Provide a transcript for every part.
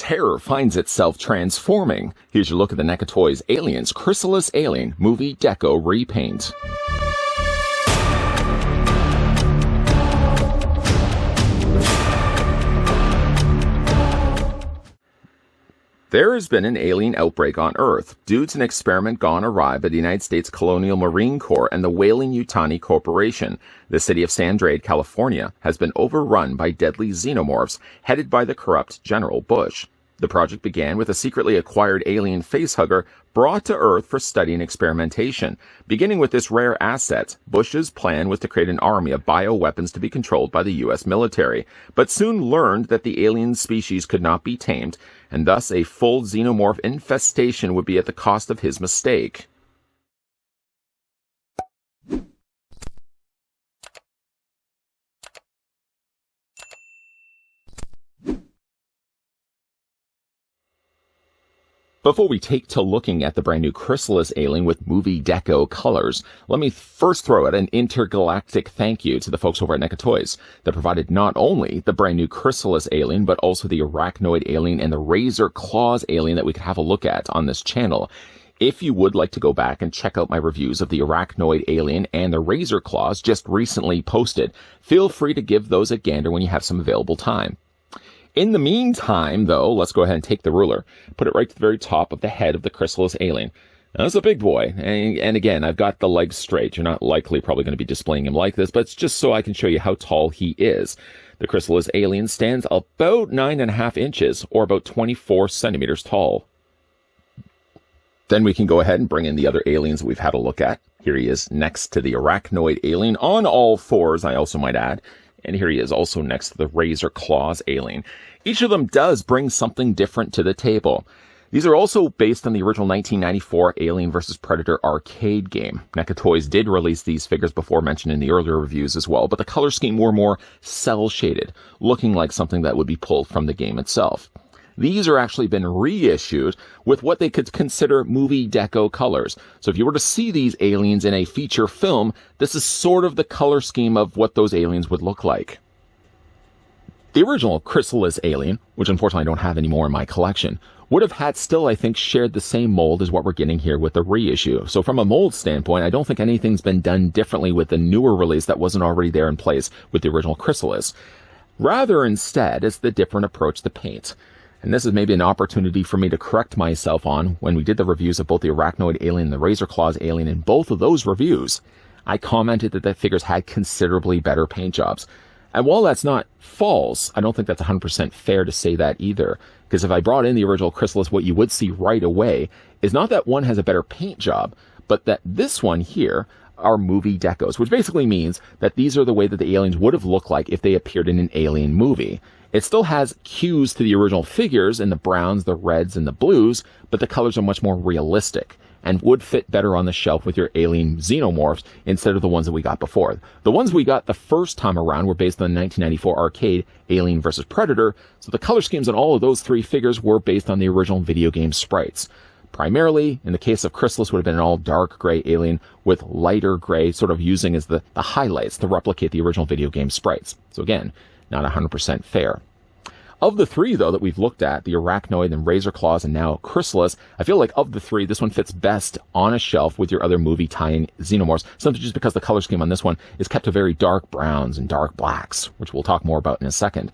Terror finds itself transforming. Here's your look at the NECA Toys Aliens Chrysalis Alien Movie Deco Repaint. There has been an alien outbreak on Earth due to an experiment gone awry by the United States Colonial Marine Corps and the Whaling-Yutani Corporation. The city of San Diego, California, has been overrun by deadly xenomorphs headed by the corrupt General Bush. The project began with a secretly acquired alien facehugger brought to Earth for study and experimentation. Beginning with this rare asset, Bush's plan was to create an army of bioweapons to be controlled by the U.S. military, but soon learned that the alien species could not be tamed, and thus a full xenomorph infestation would be at the cost of his mistake. Before we take to looking at the brand new Chrysalis alien with movie deco colors, let me first throw out an intergalactic thank you to the folks over at NECA Toys that provided not only the brand new Chrysalis alien, but also the arachnoid alien and the razor claws alien that we could have a look at on this channel. If you would like to go back and check out my reviews of the arachnoid alien and the razor claws just recently posted, feel free to give those a gander when you have some available time. In the meantime, though, let's go ahead and take the ruler, put it right to the very top of the head of the Chrysalis alien. Now, that's a big boy, and again, I've got the legs straight. You're not likely probably going to be displaying him like this, but it's just so I can show you how tall he is. The Chrysalis alien stands about 9.5 inches, or about 24 centimeters tall. Then we can go ahead and bring in the other aliens that we've had a look at. Here he is next to the arachnoid alien, on all fours, I also might add. And here he is also next to the razor claws alien. Each of them does bring something different to the table. These are also based on the original 1994 Alien vs. Predator arcade game. NECA Toys did release these figures before mentioned in the earlier reviews as well, but the color scheme were more cel-shaded, looking like something that would be pulled from the game itself. These are actually been reissued with what they could consider movie deco colors. So if you were to see these aliens in a feature film, this is sort of the color scheme of what those aliens would look like. The original Chrysalis alien, which unfortunately I don't have anymore in my collection, would have had still, I think, shared the same mold as what we're getting here with the reissue. So from a mold standpoint, I don't think anything's been done differently with the newer release that wasn't already there in place with the original Chrysalis. Rather, instead, it's the different approach to paint. And this is maybe an opportunity for me to correct myself on when we did the reviews of both the arachnoid alien and the razor claws alien. In both of those reviews, I commented that the figures had considerably better paint jobs. And while that's not false, I don't think that's 100% fair to say that either. Because if I brought in the original Chrysalis, what you would see right away is not that one has a better paint job, but that this one here are movie decos, which basically means that these are the way that the aliens would have looked like if they appeared in an alien movie. It still has cues to the original figures in the browns, the reds, and the blues, but the colors are much more realistic and would fit better on the shelf with your alien xenomorphs instead of the ones that we got before. The ones we got the first time around were based on the 1994 arcade Alien vs. Predator, so the color schemes on all of those three figures were based on the original video game sprites. Primarily, in the case of Chrysalis, would have been an all dark gray alien with lighter gray sort of using as the highlights to replicate the original video game sprites. So again, not 100% fair. Of the three, though, that we've looked at, the arachnoid and razor claws and now Chrysalis, I feel like of the three, this one fits best on a shelf with your other movie tie-in xenomorphs, simply just because the color scheme on this one is kept to very dark browns and dark blacks, which we'll talk more about in a second.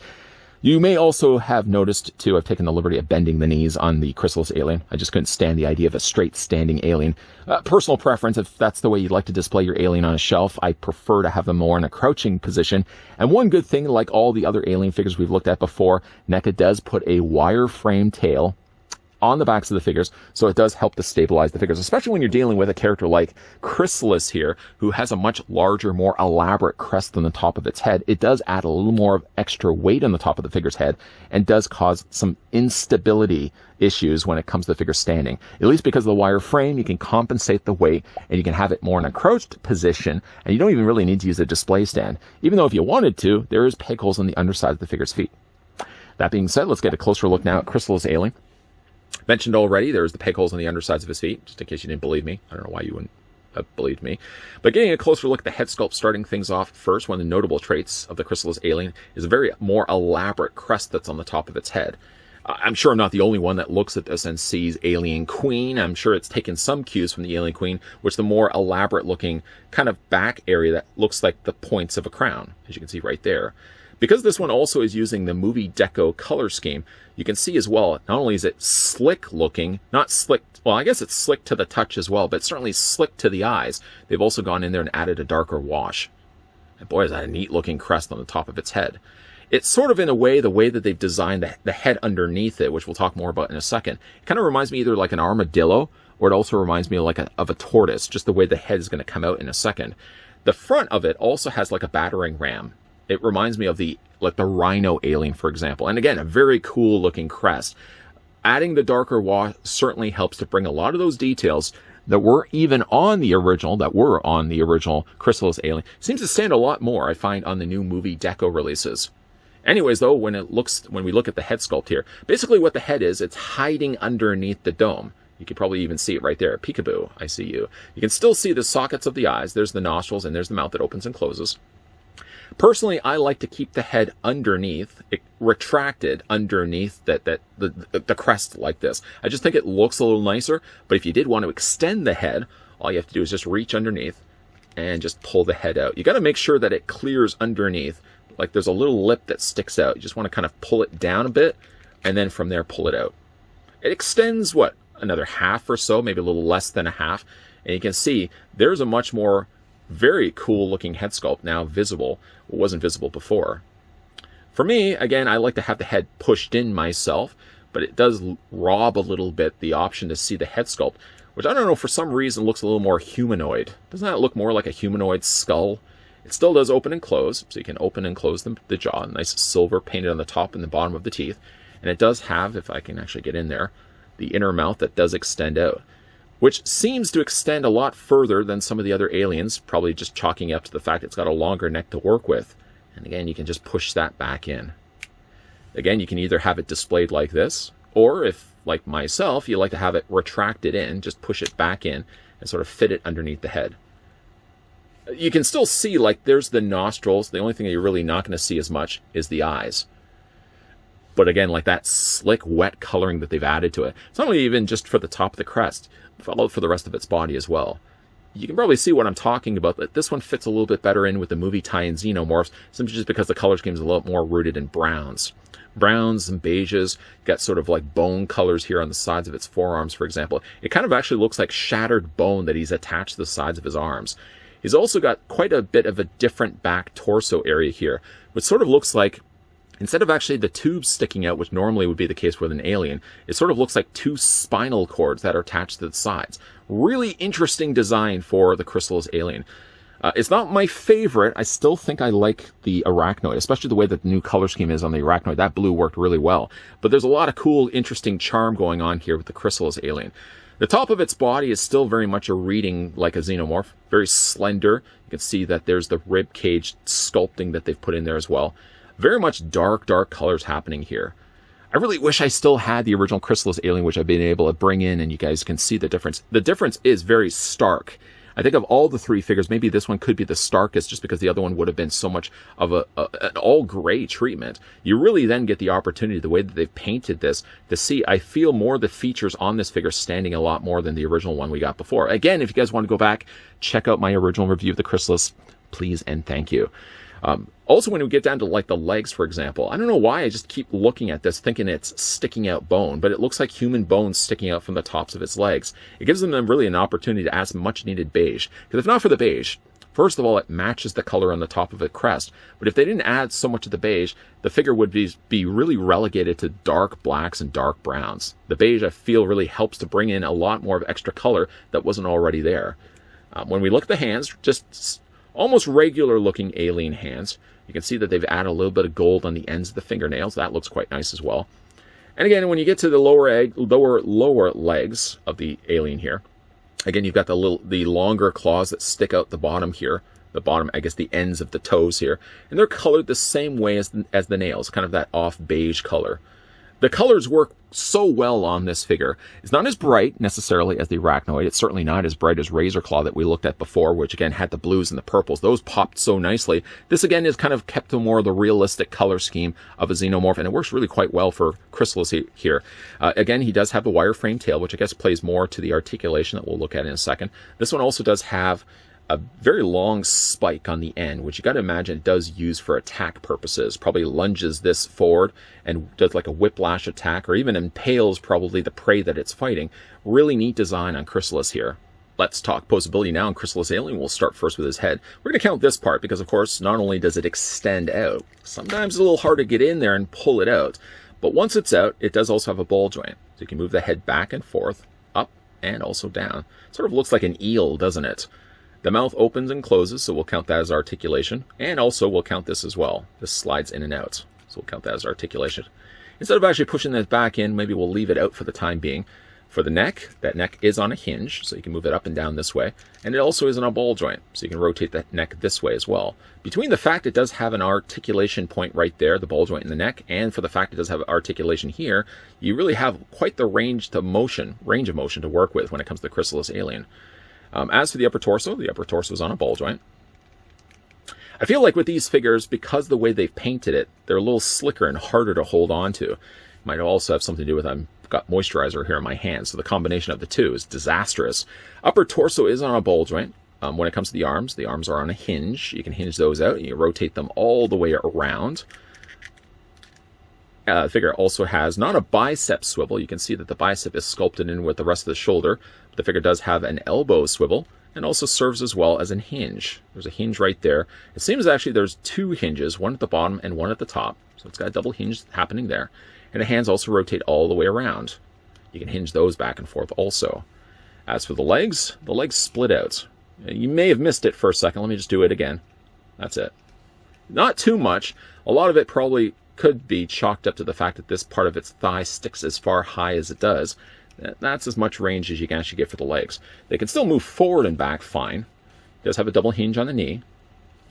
You may also have noticed, too, I've taken the liberty of bending the knees on the Chrysalis alien. I just couldn't stand the idea of a straight standing alien. Personal preference, if that's the way you'd like to display your alien on a shelf, I prefer to have them more in a crouching position. And one good thing, like all the other alien figures we've looked at before, NECA does put a wireframe tail on the backs of the figures, so it does help to stabilize the figures, especially when you're dealing with a character like Chrysalis here, who has a much larger, more elaborate crest on the top of its head. It does add a little more of extra weight on the top of the figure's head and does cause some instability issues when it comes to the figure standing. At least because of the wire frame, you can compensate the weight and you can have it more in a crouched position, and you don't even really need to use a display stand. Even though if you wanted to, there is peg holes on the underside of the figure's feet. That being said, let's get a closer look now at Chrysalis alien. Mentioned already, there's the peg holes on the undersides of his feet, just in case you didn't believe me. I don't know why you wouldn't have believed me. But getting a closer look at the head sculpt, starting things off first, one of the notable traits of the Chrysalis alien is a very more elaborate crest that's on the top of its head. I'm sure I'm not the only one that looks at this and sees Alien Queen. I'm sure it's taken some cues from the Alien Queen, which the more elaborate looking kind of back area that looks like the points of a crown, as you can see right there. Because this one also is using the movie Deco color scheme, you can see as well, not only is it slick looking, not slick, well, I guess it's slick to the touch as well, but certainly slick to the eyes. They've also gone in there and added a darker wash. And boy, is that a neat looking crest on the top of its head. It's sort of in a way, the way that they've designed the head underneath it, which we'll talk more about in a second. It kind of reminds me either like an armadillo, or it also reminds me like of a tortoise, just the way the head is going to come out in a second. The front of it also has like a battering ram. It reminds me of the rhino alien, for example. And again, a very cool looking crest. Adding the darker wash certainly helps to bring a lot of those details that were on the original Chrysalis alien. Seems to stand a lot more, I find, on the new movie Deco releases. Anyways, though, when we look at the head sculpt here, basically what the head is, it's hiding underneath the dome. You can probably even see it right there. Peekaboo, I see you. You can still see the sockets of the eyes. There's the nostrils, and there's the mouth that opens and closes. Personally, I like to keep the head underneath, retracted underneath the crest like this. I just think it looks a little nicer, but if you did want to extend the head, all you have to do is just reach underneath and just pull the head out. You got to make sure that it clears underneath. Like there's a little lip that sticks out. You just want to kind of pull it down a bit, and then from there pull it out. It extends, what, another half or so, maybe a little less than a half. And you can see there's a much more very cool looking head sculpt now visible. It wasn't visible before. For me, again, I like to have the head pushed in myself, but it does rob a little bit the option to see the head sculpt, which I don't know, for some reason looks a little more humanoid. Doesn't that look more like a humanoid skull? It still does open and close, so you can open and close the jaw. Nice silver painted on the top and the bottom of the teeth. And it does have, if I can actually get in there, the inner mouth that does extend out, which seems to extend a lot further than some of the other aliens, probably just chalking up to the fact it's got a longer neck to work with. And again, you can just push that back in. Again, you can either have it displayed like this, or if, like myself, you like to have it retracted in, just push it back in and sort of fit it underneath the head. You can still see, like, there's the nostrils. The only thing that you're really not going to see as much is the eyes. But again, like that slick, wet coloring that they've added to it. It's not only even just for the top of the crest, followed for the rest of its body as well. You can probably see what I'm talking about, that this one fits a little bit better in with the movie tie-in Xenomorphs, simply just because the color scheme is a little more rooted in browns. Browns and beiges, got sort of like bone colors here on the sides of its forearms, for example. It kind of actually looks like shattered bone that he's attached to the sides of his arms. He's also got quite a bit of a different back torso area here, which sort of looks like, instead of actually the tubes sticking out, which normally would be the case with an alien, it sort of looks like two spinal cords that are attached to the sides. Really interesting design for the Chrysalis alien. It's not my favorite. I still think I like the arachnoid, especially the way that the new color scheme is on the arachnoid. That blue worked really well. But there's a lot of cool, interesting charm going on here with the Chrysalis alien. The top of its body is still very much a reading like a xenomorph, very slender. You can see that there's the rib cage sculpting that they've put in there as well. Very much dark colors happening here. I really wish I still had the original Chrysalis alien, which I've been able to bring in, and you guys can see the difference. The difference is very stark. I think of all the three figures, maybe this one could be the starkest, just because the other one would have been so much of an all-gray treatment. You really then get the opportunity, the way that they've painted this, to see, I feel more the features on this figure standing a lot more than the original one we got before. Again, if you guys want to go back, check out my original review of the Chrysalis, please and thank you. Also, when we get down to like the legs, for example, I don't know why I just keep looking at this thinking it's sticking out bone, but it looks like human bones sticking out from the tops of its legs. It gives them really an opportunity to add some much needed beige. Because if not for the beige, first of all, it matches the color on the top of the crest. But if they didn't add so much of the beige, the figure would be really relegated to dark blacks and dark browns. The beige, I feel, really helps to bring in a lot more of extra color that wasn't already there. When we look at the hands, just almost regular looking alien hands. You can see that they've added a little bit of gold on the ends of the fingernails. That looks quite nice as well. And again, when you get to the lower legs of the alien here, again, you've got the longer claws that stick out the bottom here. The bottom, I guess, the ends of the toes here. And they're colored the same way as the nails, kind of that off beige color. The colors work so well on this figure. It's not as bright necessarily as the Arachnoid. It's certainly not as bright as Razor Claw that we looked at before, which again had the blues and the purples. Those popped so nicely. This again is kind of kept to more of the realistic color scheme of a Xenomorph, and it works really quite well for Chrysalis here. Again, he does have the wireframe tail, which I guess plays more to the articulation that we'll look at in a second. This one also does have a very long spike on the end, which you got to imagine it does use for attack purposes. Probably lunges this forward and does like a whiplash attack, or even impales probably the prey that it's fighting. Really neat design on Chrysalis here. Let's talk Posability now on Chrysalis Alien. We'll start first with his head. We're going to count this part because, of course, not only does it extend out, sometimes it's a little hard to get in there and pull it out, but once it's out, it does also have a ball joint. So you can move the head back and forth, up and also down. Sort of looks like an eel, doesn't it? The mouth opens and closes, so we'll count that as articulation. And also, we'll count this as well. This slides in and out, so we'll count that as articulation. Instead of actually pushing this back in, maybe we'll leave it out for the time being. For the neck, that neck is on a hinge, so you can move it up and down this way. And it also is on a ball joint, so you can rotate that neck this way as well. Between the fact it does have an articulation point right there, the ball joint in the neck, and for the fact it does have articulation here, you really have quite the range of motion to work with when it comes to the Chrysalis Alien. As for the upper torso is on a ball joint. I feel like with these figures, because the way they've painted it, they're a little slicker and harder to hold on to. Might also have something to do with I've got moisturizer here in my hand, so the combination of the two is disastrous. Upper torso is on a ball joint. When it comes to the arms are on a hinge. You can hinge those out and you rotate them all the way around. The figure also has not a bicep swivel. You can see that the bicep is sculpted in with the rest of the shoulder. But the figure does have an elbow swivel and also serves as well as a hinge. There's a hinge right there. It seems actually there's two hinges, one at the bottom and one at the top. So it's got a double hinge happening there. And the hands also rotate all the way around. You can hinge those back and forth also. As for the legs split out. You may have missed it for a second. Let me just do it again. That's it. Not too much. A lot of it probably could be chalked up to the fact that this part of its thigh sticks as far high as it does. That's as much range as you can actually get for the legs. They can still move forward and back fine. It does have a double hinge on the knee.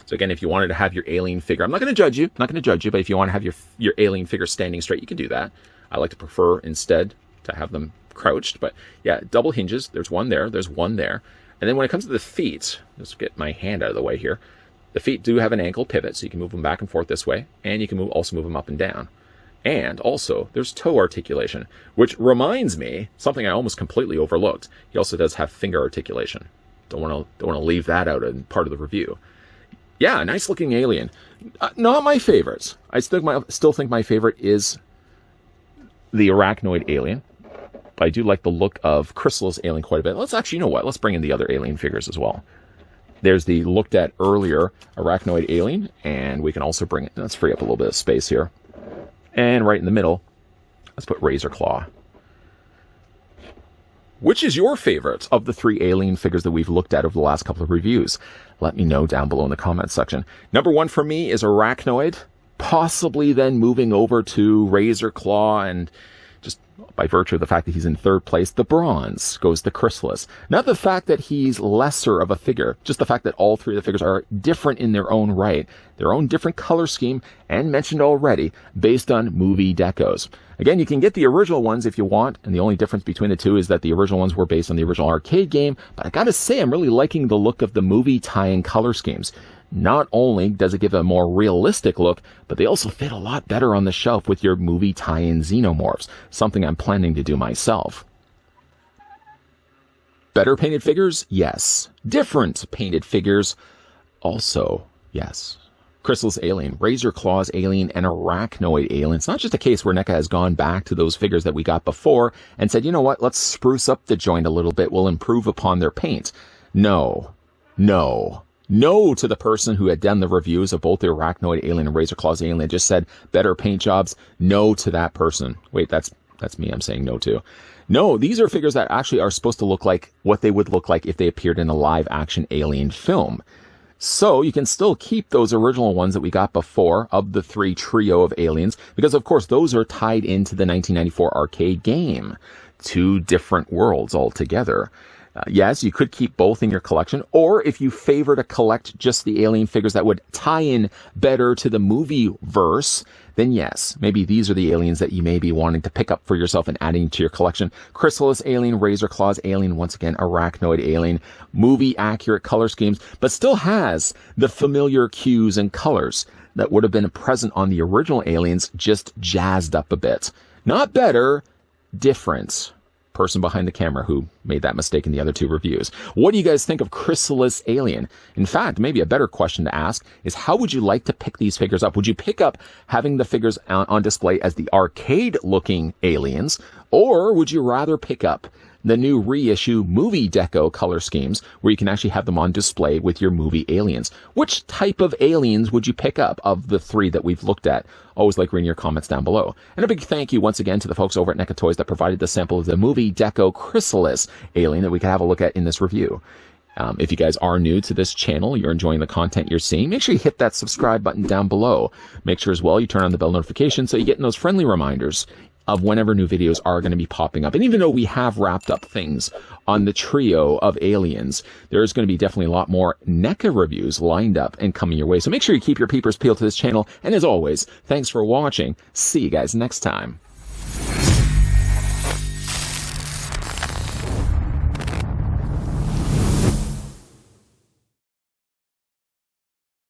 So again, if you wanted to have your alien figure, I'm not going to judge you, but if you want to have your alien figure standing straight, you can do that. I like to prefer instead to have them crouched, but yeah, double hinges. There's one there, there's one there. And then when it comes to the feet, let's get my hand out of the way here. The feet do have an ankle pivot, so you can move them back and forth this way, and you can also move them up and down. And also, there's toe articulation, which reminds me, something I almost completely overlooked. He also does have finger articulation. Don't want to leave that out in part of the review. Yeah, nice looking alien. Not my favorites. I still think my favorite is the Arachnoid alien. But I do like the look of Chrysalis alien quite a bit. Let's actually, you know what? Let's bring in the other alien figures as well. There's the looked at earlier Arachnoid alien, and we can also bring it. Let's free up a little bit of space here. And right in the middle, let's put Razor Claw. Which is your favorite of the three alien figures that we've looked at over the last couple of reviews? Let me know down below in the comments section. Number one for me is Arachnoid, possibly then moving over to Razor Claw, and just by virtue of the fact that he's in third place, the bronze goes to Chrysalis. Not the fact that he's lesser of a figure, just the fact that all three of the figures are different in their own right, their own different color scheme, and mentioned already, based on movie decos. Again, you can get the original ones if you want, and the only difference between the two is that the original ones were based on the original arcade game, but I gotta say, I'm really liking the look of the movie tie-in color schemes. Not only does it give a more realistic look, but they also fit a lot better on the shelf with your movie tie-in xenomorphs, something I'm planning to do myself. Better painted figures? Yes. Different painted figures? Also, yes. Chrysalis alien, Razor Claws alien, and Arachnoid alien. It's not just a case where NECA has gone back to those figures that we got before and said, you know what, let's spruce up the joint a little bit, we'll improve upon their paint. No to the person who had done the reviews of both the Arachnoid alien and Razor Claws alien and just said better paint jobs. No to that person. Wait, that's me I'm saying no to. No, these are figures that actually are supposed to look like what they would look like if they appeared in a live action alien film. So you can still keep those original ones that we got before of the three trio of aliens, because of course those are tied into the 1994 arcade game. Two different worlds altogether. Yes, you could keep both in your collection, or if you favor to collect just the Alien figures that would tie in better to the movie verse, then yes, maybe these are the aliens that you may be wanting to pick up for yourself and adding to your collection. Chrysalis alien, Razor Claws alien, once again, Arachnoid alien, movie accurate color schemes, but still has the familiar cues and colors that would have been present on the original aliens, just jazzed up a bit. Not better, different. Person behind the camera who made that mistake in the other two reviews. What do you guys think of Chrysalis Alien? In fact, maybe a better question to ask is, how would you like to pick these figures up? Would you pick up having the figures on display as the arcade-looking aliens, or would you rather pick up the new reissue movie deco color schemes where you can actually have them on display with your movie aliens? Which type of aliens would you pick up of the three that we've looked at? Always like reading your comments down below. And a big thank you once again to the folks over at NECA Toys that provided the sample of the movie deco Chrysalis alien that we could have a look at in this review. If you guys are new to this channel, you're enjoying the content you're seeing, make sure you hit that subscribe button down below. Make sure as well you turn on the bell notification so you get those friendly reminders of whenever new videos are going to be popping up. And even though we have wrapped up things on the trio of aliens, there's going to be definitely a lot more NECA reviews lined up and coming your way. So make sure you keep your peepers peeled to this channel. And as always, thanks for watching. See you guys next time.